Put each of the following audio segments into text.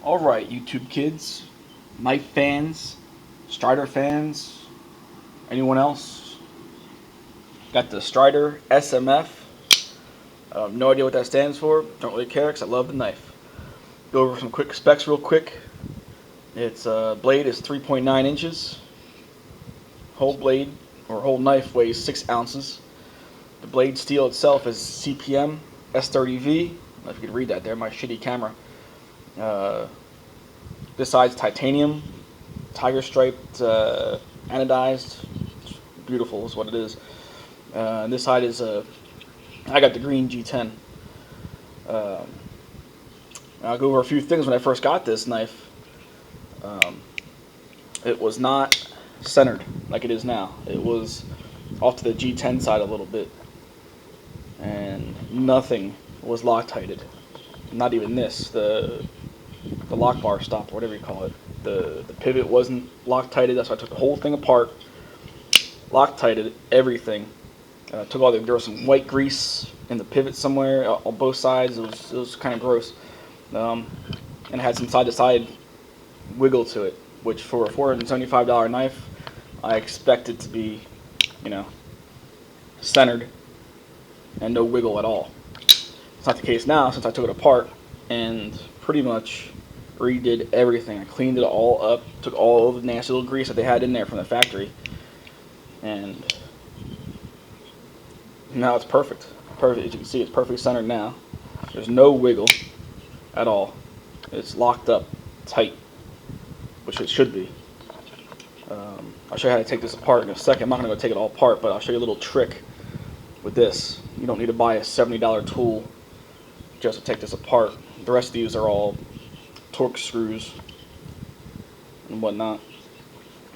Alright, YouTube kids, knife fans, Strider fans, anyone else? Got the Strider SMF. No idea what that stands for. Don't really care because I love the knife. Go over some quick specs real quick. Its blade is 3.9 inches. Whole blade or whole knife weighs 6 ounces. The blade steel itself is CPM S30V. I don't know if you can read that there, my shitty camera. This side's titanium, tiger striped, anodized. It's beautiful is what it is. And this side is I got the green G10. I'll go over a few things when I first got this knife. It was not centered like it is now. It was off to the G10 side a little bit, and nothing was Loctited. Not even this. The lock bar stop, whatever you call it. The pivot wasn't Loctited. That's why I took the whole thing apart, Loctited everything. Took all there was some white grease in the pivot somewhere on both sides. It was kind of gross, and it had some side to side wiggle to it, which for a $475 knife, I expect it to be, centered and no wiggle at all. It's not the case now since I took it apart and pretty much redid everything. I cleaned it all up, took all the nasty little grease that they had in there from the factory, and now it's perfect. Perfect. As you can see, it's perfectly centered now. There's no wiggle at all. It's locked up tight, which it should be. I'll show you how to take this apart in a second. I'm not going to go take it all apart, but I'll show you a little trick with this. You don't need to buy a $70 tool just to take this apart. The rest of these are all Torx screws and whatnot.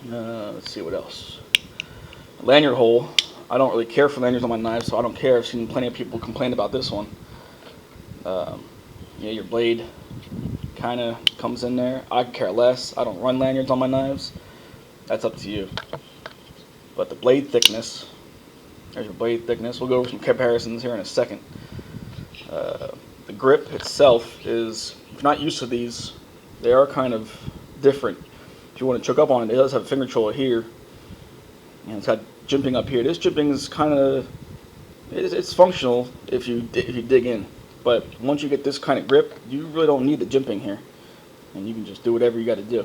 Let's see what else. Lanyard hole. I don't really care for lanyards on my knives, so I don't care. I've seen plenty of people complain about this one. Yeah, your blade kind of comes in there. I could care less. I don't run lanyards on my knives. That's up to you. But the blade thickness, there's your blade thickness. We'll go over some comparisons here in a second. The grip itself is, if you're not used to these, they are kind of different. If you want to choke up on it, it does have a finger control here, and it's got jimping up here. This jimping is kind of, it's functional if you dig in. But once you get this kind of grip, you really don't need the jimping here, and you can just do whatever you got to do.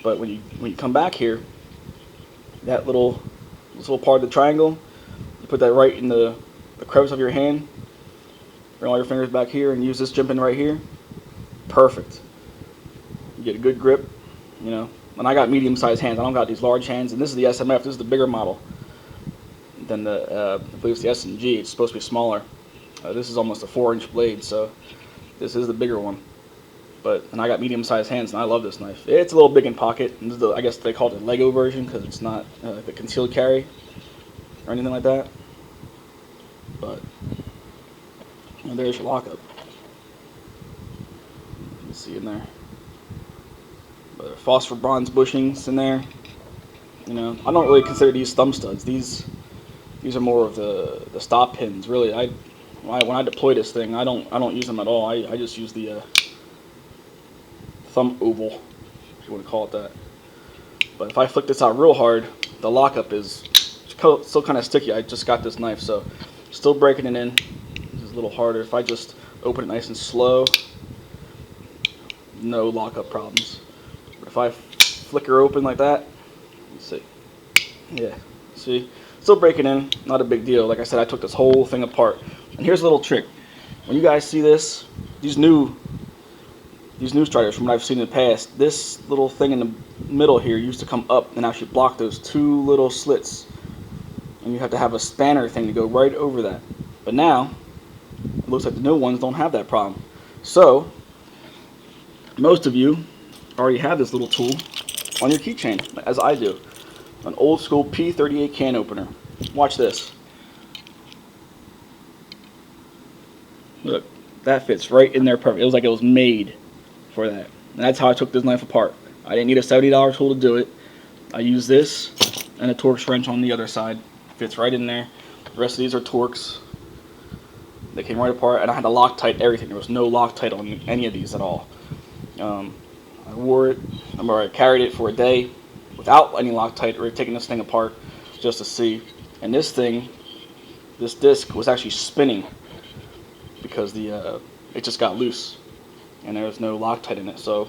But when you come back here, this little part of the triangle, you put that right in the crevice of your hand. Bring all your fingers back here and use this jimping right here. Perfect. You get a good grip, And I got medium-sized hands. I don't got these large hands. And this is the SMF. This is the bigger model than the I believe it's the S&G. It's supposed to be smaller. This is almost a 4-inch blade, so this is the bigger one. And I got medium-sized hands, and I love this knife. It's a little big in pocket. And this is I guess they call it the Lego version because it's not the concealed carry or anything like that. But there's your lockup. You can see in there. But phosphor bronze bushings in there. I don't really consider these thumb studs. These are more of the stop pins. Really, when I deploy this thing, I don't use them at all. I just use the thumb oval, if you want to call it that. But if I flick this out real hard, the lockup is still kind of sticky. I just got this knife, so still breaking it in. This is a little harder. If I just open it nice and slow, no lockup problems. But if I flick her open like that, let's see. Yeah, see? Still breaking in, not a big deal. Like I said, I took this whole thing apart. And here's a little trick. When you guys see this, these new Striders from what I've seen in the past, this little thing in the middle here used to come up and actually block those two little slits. And you have to have a spanner thing to go right over that. But now, it looks like the new ones don't have that problem. So, most of you already have this little tool on your keychain, as I do. An old school P38 can opener. Watch this. Look, that fits right in there perfect. It was like it was made for that. And that's how I took this knife apart. I didn't need a $70 tool to do it. I used this and a Torx wrench on the other side. Fits right in there. The rest of these are Torx. They came right apart, and I had to Loctite everything. There was no Loctite on any of these at all. I wore it, I carried it for a day without any Loctite or taking this thing apart just to see. And this thing, this disc was actually spinning because it just got loose and there was no Loctite in it. So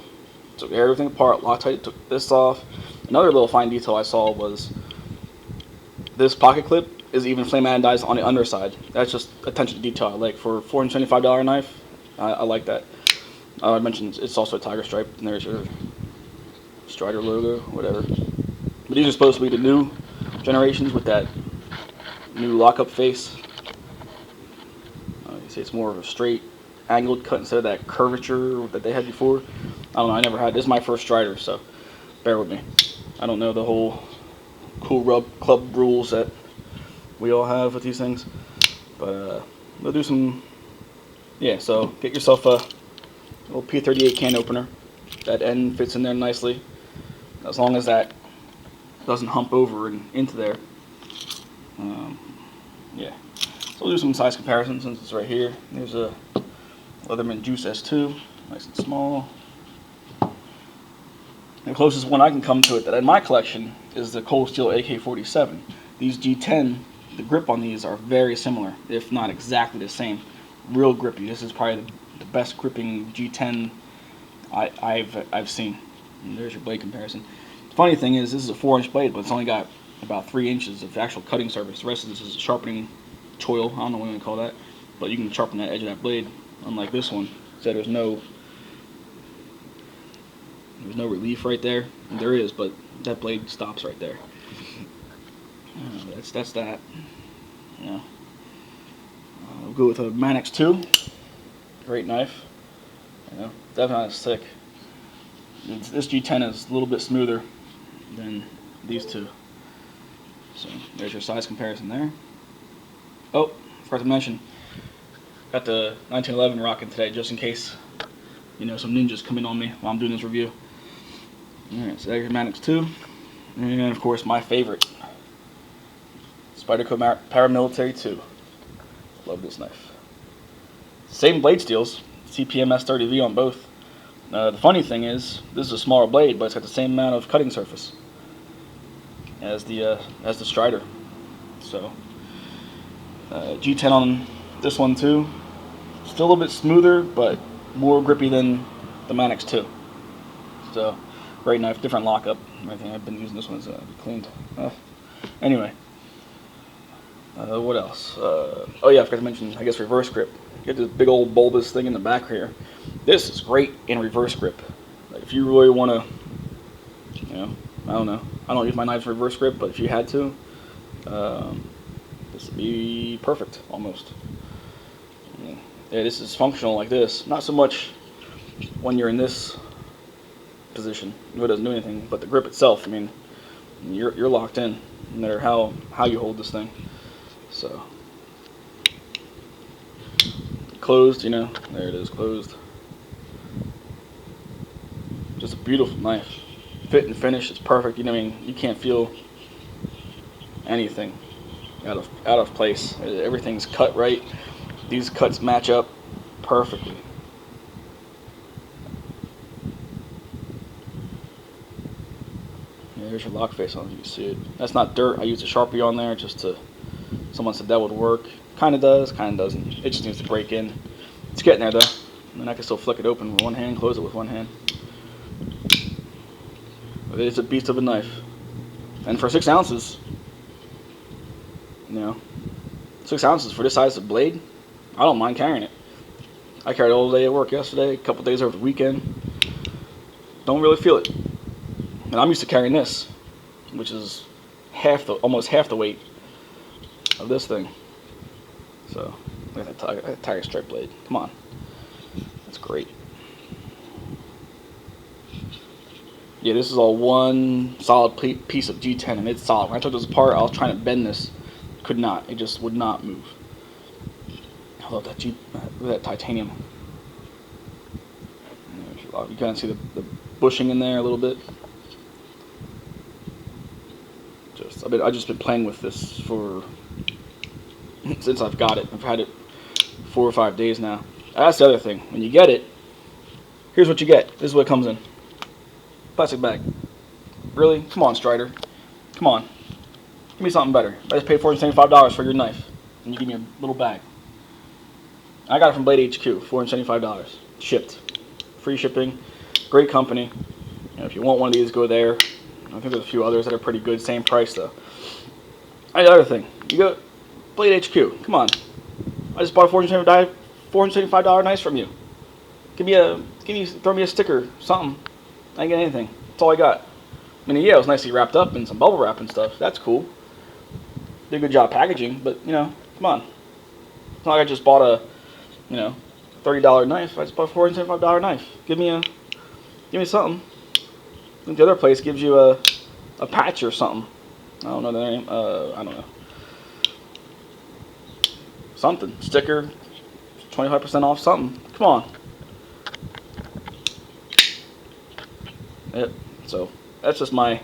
took everything apart, Loctite, took this off. Another little fine detail I saw was this pocket clip is even flame anodized on the underside. That's just attention to detail I like. For a $475 knife, I like that. I mentioned it's also a tiger stripe, and there's your Strider logo, whatever. But these are supposed to be the new generations with that new lockup face. You see it's more of a straight angled cut instead of that curvature that they had before. I don't know, I never had, this is my first Strider, so bear with me. I don't know the whole cool club rules that we all have with these things, but we'll do some, yeah, so get yourself a little P38 can opener. That end fits in there nicely, as long as that doesn't hump over and into there. Yeah, so we'll do some size comparison since it's right here. There's a Leatherman Juice S2, nice and small. The closest one I can come to it that in my collection is the Cold Steel AK-47. These G10, the grip on these are very similar, if not exactly the same. Real grippy. This is probably the best gripping G10 I've seen. And there's your blade comparison. The funny thing is, this is a 4-inch blade, but it's only got about 3 inches of actual cutting surface. The rest of this is a sharpening choil. I don't know what you call that, but you can sharpen that edge of that blade. Unlike this one, so there's no relief right there. There is, but that blade stops right there. That's that. Yeah. We'll go with a Manix 2. Great knife. You know, definitely not as thick. This G10 is a little bit smoother than these two. So there's your size comparison there. Oh, forgot to mention, got the 1911 rocking today, just in case, you know, some ninjas come in on me while I'm doing this review. Alright, so there's your Manix 2. And of course, my favorite, Spyderco Paramilitary 2. Love this knife. Same blade steels, CPM S30V on both. The funny thing is, this is a smaller blade, but it's got the same amount of cutting surface as the Strider. So G10 on this one too. Still a little bit smoother, but more grippy than the Manix 2. So great knife, different lockup. I think I've been using this one, cleaned. Anyway, what else? Oh yeah, I forgot to mention, I guess, reverse grip. You get this big old bulbous thing in the back here. This is great in reverse grip. Like if you really want to, you know, I don't know. I don't use my knives reverse grip, but if you had to, this would be perfect, almost. Yeah, this is functional like this. Not so much when you're in this position. It doesn't do anything, but the grip itself, I mean, you're locked in, no matter how you hold this thing. So closed, you know, there it is, closed. Just a beautiful knife. Fit and finish is perfect. You know, I mean, you can't feel anything out of place. Everything's cut right. These cuts match up perfectly. Yeah, there's your lock face on it. You can see it. That's not dirt. I used a Sharpie on there just to. Someone said that would work. Kind of does, kind of doesn't. It just needs to break in. It's getting there though. And then I can still flick it open with one hand, close it with one hand. But it's a beast of a knife. And for 6 ounces, you know, 6 ounces for this size of blade, I don't mind carrying it. I carried it all day at work yesterday, a couple days over the weekend. Don't really feel it. And I'm used to carrying this, which is almost half the weight of this thing. So look at that tiger stripe blade. Come on, that's great. Yeah, this is all one solid piece of G10, and it's solid. When I took this apart, I was trying to bend this, could not. It just would not move. I love that look at that titanium. You kind of see the bushing in there a little bit. I've just been playing with this since I've got it. I've had it 4 or 5 days now. That's the other thing. When you get it, Here's what you get. This is what comes in. Plastic bag. Really? Come on, Strider. Come on. Give me something better. I just paid $475 for your knife, and you give me a little bag. I got it from Blade HQ, $475. Shipped. Free shipping. Great company. You know, if you want one of these, go there. I think there's a few others that are pretty good. Same price, though. And the other thing. You go Blade HQ. Come on. I just bought a $475 knife from you. Throw me a sticker, something. I didn't get anything. That's all I got. I mean, yeah, it was nicely wrapped up in some bubble wrap and stuff. That's cool. Did a good job packaging, but, you know, come on. It's not like I just bought a, you know, $30 knife. I just bought a $475 knife. Give me something. I think the other place gives you a patch or something. I don't know the name. I don't know. Something. Sticker. 25% off something. Come on. Yep. So that's just my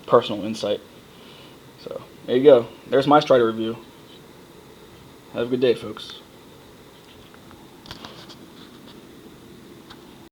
personal insight. So there you go. There's my Strider review. Have a good day, folks.